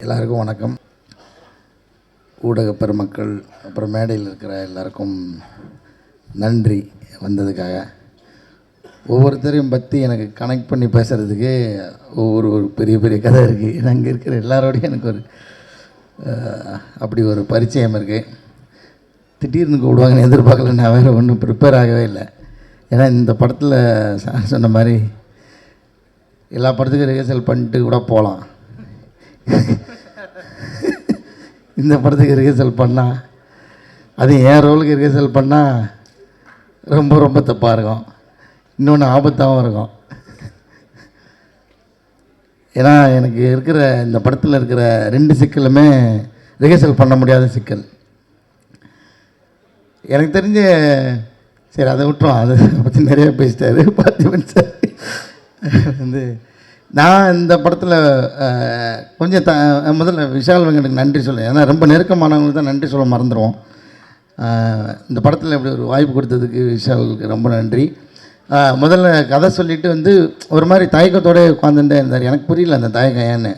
எல்லாருக்கும் வணக்கம். ஊடக பெருமக்கள், அப்புறம் மேடையில் இருக்கிற எல்லாருக்கும் நன்றி வந்ததுக்காக. ஒவ்வொருத்தரையும் பற்றி எனக்கு கனெக்ட் பண்ணி பேசுகிறதுக்கு ஒரு பெரிய பெரிய கதை இருக்குது. ஏன்னா அங்கே இருக்கிற எல்லாரோடையும் எனக்கு ஒரு அப்படி ஒரு பரிச்சயம் இருக்குது. திடீர்னு கூப்பிடுவாங்கன்னு எதிர்பார்க்கல. நான் வேறு ஒன்றும் ப்ரிப்பேர் ஆகவே இல்லை. ஏன்னா இந்த படத்தில் சார் சொன்ன மாதிரி எல்லா படத்துக்கும் ரிஹர்சல் பண்ணிட்டு கூட போகலாம். இந்த படத்துக்கு ரிஹர்சல் பண்ணால், அது என் ரோலுக்கு ரிஹர்சல் பண்ணால் ரொம்ப ரொம்ப தப்பாக இருக்கும். இன்னொன்று ஆபத்தாகவும் இருக்கும். ஏன்னா எனக்கு இருக்கிற இந்த படத்தில் இருக்கிற 2 சிக்கலுமே ரிஹர்சல் பண்ண முடியாத சிக்கல். எனக்கு தெரிஞ்ச சரி அதை விட்டுரும், அதை பற்றி நிறைய பேசிட்டாரு பார்த்திபன் சார். வந்து நான் இந்த படத்தில் கொஞ்சம் முதல்ல விஷால் வெங்கட்டுக்கு நன்றி சொல்லுவேன். ஏன்னா ரொம்ப நெருக்கமானவங்களுக்கு தான் நன்றி சொல்ல மறந்துடுவோம். இந்த படத்தில் இப்படி ஒரு வாய்ப்பு கொடுத்ததுக்கு விஷாலுக்கு ரொம்ப நன்றி. முதல்ல கதை சொல்லிவிட்டு வந்து ஒரு மாதிரி தயக்கத்தோடு உட்காந்துட்டே இருந்தார். எனக்கு புரியல அந்த தயக்கம் ஏன்னு.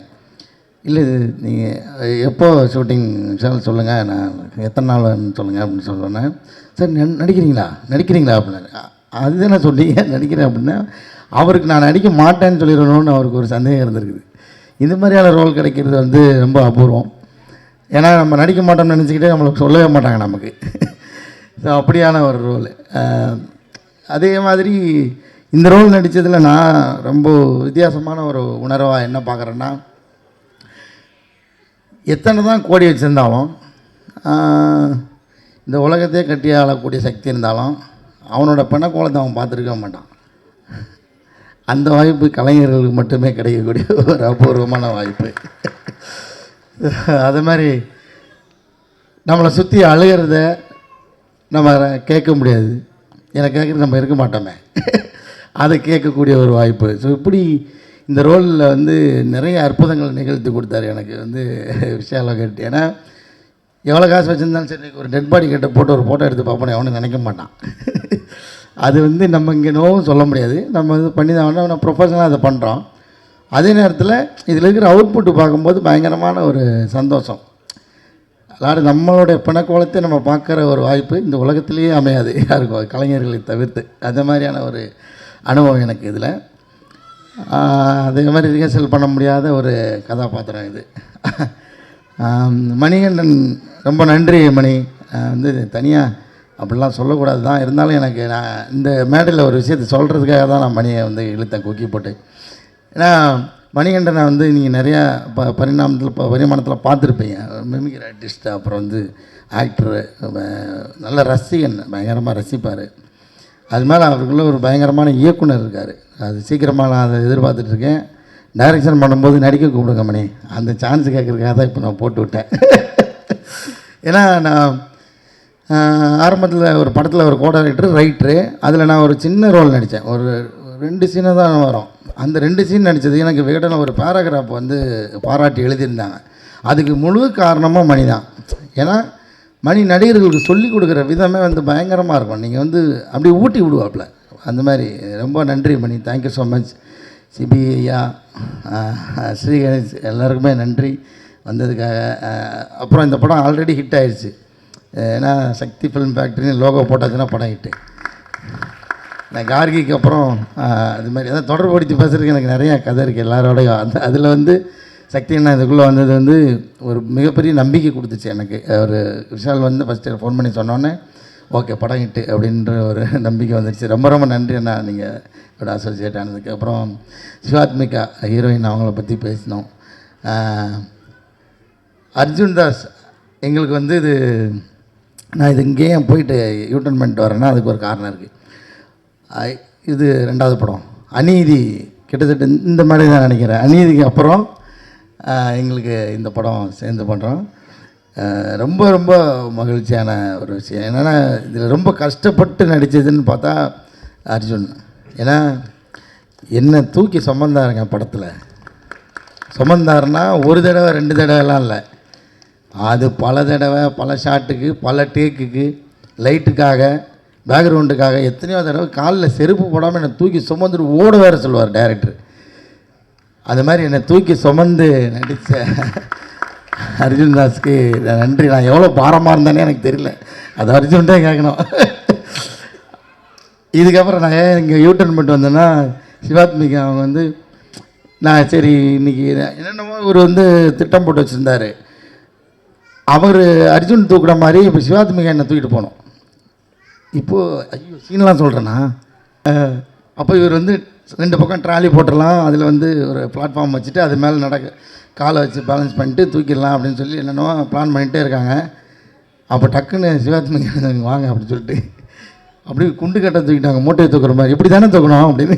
இல்லை நீங்கள் எப்போ ஷூட்டிங் விஷால் சொல்லுங்கள், நான் எத்தனை நாள்னு சொல்லுங்கள் அப்படின்னு சொல்லுவேன். சார் நடிக்கிறீங்களா அப்படின்னா, அதுதானே சொன்னீங்க நடிக்கிறேன் அப்படின்னா, அவருக்கு நான் நடிக்க மாட்டேன்னு சொல்லிடணும்னு அவருக்கு ஒரு சந்தேகம் இருந்திருக்குது. இந்த மாதிரியான ரோல் கிடைக்கிறது வந்து ரொம்ப அபூர்வம். ஏன்னா நம்ம நடிக்க மாட்டோம்னு நினச்சிக்கிட்டே நம்மளுக்கு சொல்லவே மாட்டாங்க நமக்கு. ஸோ அப்படியான ஒரு ரோல். அதே மாதிரி இந்த ரோல் நடித்ததில் நான் ரொம்ப வித்தியாசமான ஒரு உணர்வாக என்ன பார்க்குறேன்னா, எத்தனை தான் கோடி வச்சுருந்தாலும், இந்த உலகத்தையே கட்டி ஆளக்கூடிய சக்தி இருந்தாலும், அவனோட பிணக்கோலத்தை அவன் பார்த்துருக்க மாட்டான். அந்த வாய்ப்பு கலைஞர்களுக்கு மட்டுமே கிடைக்கக்கூடிய ஒரு அபூர்வமான வாய்ப்பு. அது மாதிரி நம்மளை சுற்றி அழுகிறத நம்ம கேட்க முடியாது. எனக்கு கேட்குறது நம்ம இருக்க மாட்டோமே, அதை கேட்கக்கூடிய ஒரு வாய்ப்பு. ஸோ இப்படி இந்த ரோலில் வந்து நிறைய அற்புதங்கள் நிகழ்த்தி கொடுத்தாரு எனக்கு வந்து விஷாலை கேட்டு. ஏன்னா எவ்வளோ காசு வச்சுருந்தாலும் சரி, ஒரு டெட் பாடி கிட்ட போட்டு ஒரு ஃபோட்டோ எடுத்து பார்ப்போம் எவனும் நினைக்க மாட்டான். அது வந்து நம்ம இங்கே நோவும் சொல்ல முடியாது. நம்ம இது பண்ணி தான் நம்ம ப்ரொஃபஷனலாக அதை பண்ணுறோம். அதே நேரத்தில் இதில் இருக்கிற அவுட்புட்டு பார்க்கும்போது பயங்கரமான ஒரு சந்தோஷம். அதாவது நம்மளுடைய பிணக்கோலத்தை நம்ம பார்க்குற ஒரு வாய்ப்பு இந்த உலகத்திலேயே அமையாது யாருக்கும், கலைஞர்களை தவிர்த்து. அந்த மாதிரியான ஒரு அனுபவம் எனக்கு இதில். அதே மாதிரி ரிஹர்சல் பண்ண முடியாத ஒரு கதாபாத்திரம் இது. மணிகண்டன் ரொம்ப நன்றி மணி. வந்து தனியாக அப்படிலாம் சொல்லக்கூடாது தான், இருந்தாலும் எனக்கு நான் இந்த மேடையில் ஒரு விஷயத்தை சொல்கிறதுக்காக தான் நான் மணியை வந்து இழுத்தேன் கொக்கி போட்டு. ஏன்னா மணிகண்டனை வந்து நீங்கள் நிறையா பரிமாணத்தில் பார்த்துருப்பீங்க. மிமிக்ரி ஆர்டிஸ்ட், அப்புறம் வந்து ஆக்டரு, நல்ல ரசிகன், பயங்கரமாக ரசிப்பார். அது மேலே அவருக்குள்ள ஒரு பயங்கரமான இயக்குனர் இருக்கார். அது சீக்கிரமாக நான் அதை எதிர்பார்த்துட்ருக்கேன். டைரக்ஷன் பண்ணும்போது நடிக்க கூப்பிடுங்க மணி, அந்த சான்ஸ் கேட்குறதுக்காக தான் இப்போ நான் போட்டு விட்டேன். ஏன்னா நான் ஆரம்பத்தில் ஒரு படத்தில் ஒரு கோஆர்டினேட்டர் ரைட்டரு, அதில் நான் ஒரு சின்ன ரோல் நடித்தேன். ஒரு 2 சீனை தான் வரும். அந்த 2 சீன் நடித்தது எனக்கு விகடனில் ஒரு பேராகிராஃப் வந்து பாராட்டி எழுதியிருந்தாங்க. அதுக்கு முழு காரணமாக மணி தான். ஏன்னா மணி நடிகர்களுக்கு சொல்லிக் கொடுக்குற விதமே வந்து பயங்கரமாக இருக்கும். நீங்கள் வந்து அப்படியே ஊட்டி விடுவாப்பில். அந்த மாதிரி ரொம்ப நன்றி Mani. Thank you so much. Sibi ஐயா, ஸ்ரீ கணேஷ், எல்லாருக்குமே நன்றி வந்ததுக்காக. அப்புறம் இந்த படம் ஆல்ரெடி ஹிட் ஆயிடுச்சு. ஏன்னா சக்தி ஃபிலிம் ஃபேக்ட்ரின்னு லோகோ போட்டாச்சுன்னா படம் ஹிட்டு. நான் கார்கிக்கு அப்புறம் அது மாதிரி எதாவது தொடர்புபடுத்தி பேசுகிறதுக்கு எனக்கு நிறையா கதை இருக்குது எல்லாரோடையும். அதில் வந்து சக்தி அண்ணா இதுக்குள்ளே வந்தது வந்து ஒரு மிகப்பெரிய நம்பிக்கை கொடுத்துச்சு எனக்கு. ஒரு விஷால் வந்து ஃபஸ்ட்டு ஃபோன் பண்ணி சொன்னோன்னே ஓகே படம் ஹிட்டு அப்படின்ற ஒரு நம்பிக்கை வந்துடுச்சு. ரொம்ப ரொம்ப நன்றி அண்ணா நீங்கள் என்னோட அசோசியேட் ஆனதுக்கு. அப்புறம் சிவாத்மிகா ஹீரோயின், அவங்கள பற்றி பேசினோம். அர்ஜுன் தாஸ் எங்களுக்கு வந்து இது, நான் இது இங்கேயே போயிட்டு யூட்டன் பண்ணிட்டு வரேன்னா அதுக்கு ஒரு காரணம் இருக்குது. இது 2வது படம் அநீதி, கிட்டத்தட்ட இந்த மாதிரி தான் நினைக்கிறேன். அநீதிக்கு அப்புறம் எங்களுக்கு இந்த படம் சேர்ந்து பண்ணுறோம். ரொம்ப ரொம்ப மகிழ்ச்சியான ஒரு விஷயம். என்னென்னா இதில் ரொம்ப கஷ்டப்பட்டு நடித்ததுன்னு பார்த்தா அர்ஜுன். ஏன்னா என்னை தூக்கி சுமந்தாருங்க படத்தில். சுமந்தாருன்னா ஒரு தடவை 2 தடவைலாம் இல்லை, அது பல தடவை, பல ஷாட்டுக்கு, பல டேக்குக்கு, லைட்டுக்காக, பேக்ரவுண்டுக்காக எத்தனையோ தடவை காலில் செருப்பு போடாமல் என்னை தூக்கி சுமந்துட்டு ஓட வேறு சொல்லுவார் டைரக்டர். அது மாதிரி என்னை தூக்கி சுமந்து நடித்த அர்ஜுன் தாஸ்க்கு நன்றி. நான் எவ்வளோ பாரமாக இருந்தேனே எனக்கு தெரியல, அது அர்ஜுன்ட்டே கேட்கணும். இதுக்கப்புறம் நான் இங்கே யூட்டர்ன் பண்ணிட்டு வந்தேன்னா சிவாத்மிகா அவங்க வந்து நான் சரி இன்றைக்கி என்னென்னமோ இவர் வந்து திட்டம் போட்டு வச்சுருந்தார். அவர் அர்ஜுன் தூக்குற மாதிரி இப்போ சிவாத்மிகா என்னை தூக்கிட்டு போனோம். இப்போது ஐயோ சீன்லாம் சொல்கிறேன்னா, அப்போ இவர் வந்து 2 பக்கம் ட்ராலி போட்டுடலாம், அதில் வந்து ஒரு பிளாட்ஃபார்ம் வச்சுட்டு அது மேலே காலை வச்சு பேலன்ஸ் பண்ணிட்டு தூக்கிடலாம் அப்படின்னு சொல்லி என்னென்னோ பிளான் பண்ணிகிட்டே இருக்காங்க. அப்போ டக்குன்னு சிவாத்மிகா வாங்க அப்படின்னு சொல்லிட்டு அப்படியே குண்டு கட்டை தூக்கிட்டாங்க, மூட்டையை தூக்குற மாதிரி. இப்படி தானே தூக்கணும் அப்படின்னு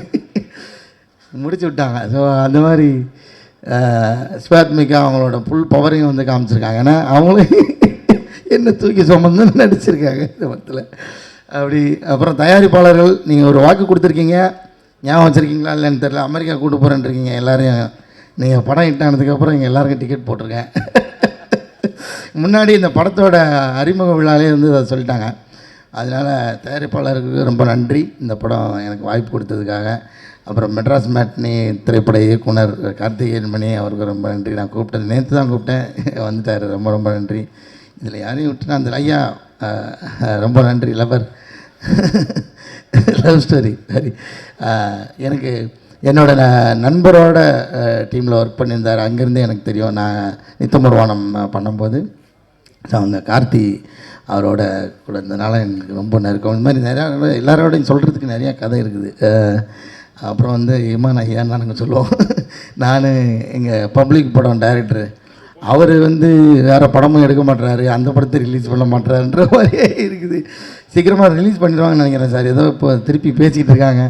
முடிச்சு விட்டாங்க. ஸோ அந்த மாதிரி சிவாத்மிகா அவங்களோட ஃபுல் பவரையும் வந்து காமிச்சிருக்காங்க. ஏன்னா அவங்களும் என்ன தூக்கி சுமந்து நடிச்சிருக்காங்க இந்த படத்தில். அப்படி அப்புறம் தயாரிப்பாளர்கள் நீங்கள் ஒரு வாக்கு கொடுத்துருக்கீங்க, ஞாபகம் வச்சுருக்கீங்களா இல்லைன்னு தெரியல. அமெரிக்கா கூட்டு போகிறேன்ருக்கீங்க எல்லாரையும். நீங்கள் படம் ஹிட்டானதுக்கப்புறம் இங்கே எல்லாருக்கும் டிக்கெட் போட்டிருக்கேன். முன்னாடி இந்த படத்தோட அறிமுக விழாலே வந்து அதை சொல்லிட்டாங்க. அதனால் தயாரிப்பாளருக்கு ரொம்ப நன்றி இந்த படம் எனக்கு வாய்ப்பு கொடுத்ததுக்காக. அப்புறம் மெட்ராஸ் மேட்னி திரைப்பட இயக்குனர் கார்த்திகேயன் மணி அவருக்கு ரொம்ப நன்றி. நான் கூப்பிட்டேன், நேற்று தான் கூப்பிட்டேன், வந்துட்டார். ரொம்ப ரொம்ப நன்றி. இதில் யாரையும் விட்டுனா அந்த ஐயா ரொம்ப நன்றி. லவ் ஸ்டோரி சரி. எனக்கு என்னோடய நண்பரோட டீமில் ஒர்க் பண்ணியிருந்தார், அங்கேருந்தே எனக்கு தெரியும். நான் நித்தமுர்வானம் பண்ணும்போது ஸோ அந்த கார்த்தி அவரோட கூட இருந்ததுனால எனக்கு ரொம்ப நெருக்கம். இந்த மாதிரி நிறையா எல்லாரோடையும் சொல்கிறதுக்கு நிறையா கதை இருக்குது. அப்புறம் வந்து இமான் ஐயான்னு தான் நாங்கள் சொல்லுவோம். நான் எங்கள் பப்ளிக் படம் டைரக்டரு, அவர் வந்து வேறு படமும் எடுக்க மாட்டுறாரு, அந்த படத்தை ரிலீஸ் பண்ண மாட்டுறாருன்ற மாதிரியே இருக்குது. சீக்கிரமாக ரிலீஸ் பண்ணிடுவாங்கன்னு நினைக்கிறேன் சார். ஏதோ இப்போ திருப்பி பேசிக்கிட்டு இருக்காங்க.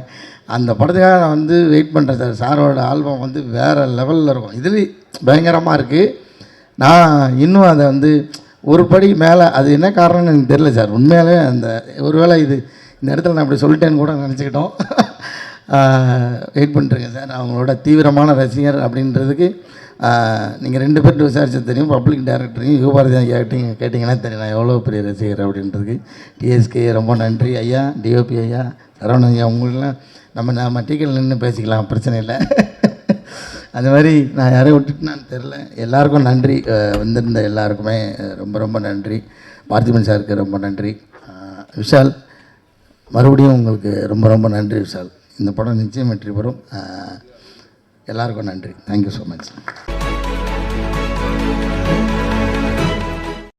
அந்த படத்துக்காக நான் வந்து வெயிட் பண்ணுறேன் சார். சாரோட ஆல்பம் வந்து வேறு லெவலில் இருக்கும், இதுலேயும் பயங்கரமாக இருக்குது. நான் இன்னும் அதை வந்து ஒரு படி மேலே, அது என்ன காரணம்னு எனக்கு தெரியல சார். உண்மையாலே அந்த ஒரு வேளை இந்த இடத்துல நான் இப்படி சொல்லிட்டேன்னு கூட நினச்சிக்கிட்டோம். வெயிட் பண்ணிட்டுருக்கேன் சார். அவங்களோட தீவிரமான ரசிகர் அப்படின்றதுக்கு நீங்கள் 2 பேர்கிட்ட விசாரிச்சது தெரியும். பப்ளிக் டைரக்டரையும் யுகபாரதி ஐயாட்டையும் கேட்டிங்கன்னா தெரியும் நான் எவ்வளோ பெரிய ரசிகர் அப்படின்றதுக்கு. டிஎஸ்கே ரொம்ப நன்றி ஐயா, டிஓபி ஐயா, சரவணன் ஐயா, உங்களெலாம் நம்ம டிக்கெட்டில் நின்று பேசிக்கலாம், பிரச்சனை இல்லை. அந்த மாதிரி நான் யாரையும் விட்டுட்டுனான்னு தெரில. எல்லாருக்கும் நன்றி, வந்திருந்த எல்லாருக்குமே ரொம்ப ரொம்ப நன்றி. பார்த்திபன் சாருக்கு ரொம்ப நன்றி. விஷால், மறுபடியும் உங்களுக்கு ரொம்ப ரொம்ப நன்றி விஷால். இந்த படம் நிச்சயம் வெற்றி பெறும். எல்லாருக்கும் நன்றி. Thank you so much.